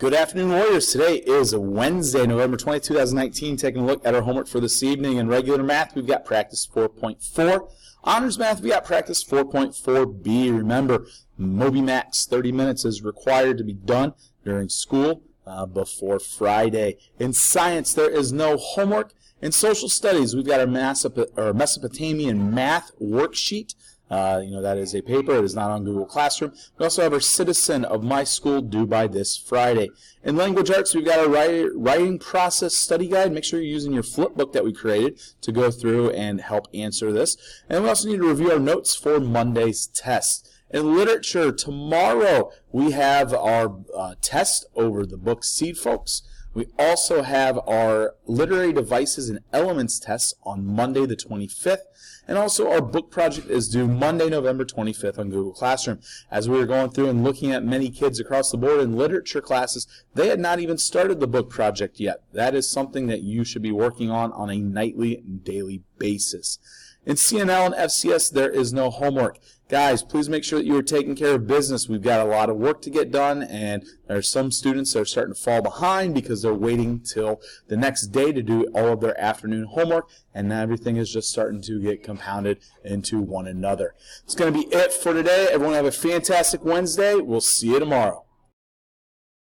Good afternoon, Warriors. Today is Wednesday, November 20, 2019. Taking a look at our homework for this evening. In regular math, we've got practice 4.4. Honors math, we got practice 4.4b. Remember, Moby Max 30 minutes is required to be done during school before Friday. In science, there is no homework. In social studies, we've got our Mesopotamian math worksheet. That is a paper. It is not on Google Classroom. We also have our Citizen of My School due by this Friday. In language arts, we've got our writing process study guide. Make sure you're using your flip book that we created to go through and help answer this. And we also need to review our notes for Monday's test. In literature, tomorrow we have our test over the book Seed Folks. We also have our literary devices and elements tests on Monday the 25th. And also our book project is due Monday, November 25th on Google Classroom. As we were going through and looking at many kids across the board in literature classes, they had not even started the book project yet. That is something that you should be working on a nightly and daily basis. In CNL and FCS, there is no homework. Guys, please make sure that you are taking care of business. We've got a lot of work to get done, and there are some students that are starting to fall behind because they're waiting till the next day to do all of their afternoon homework, and everything is just starting to get compounded into one another. It's going to be it for today. Everyone have a fantastic Wednesday. We'll see you tomorrow.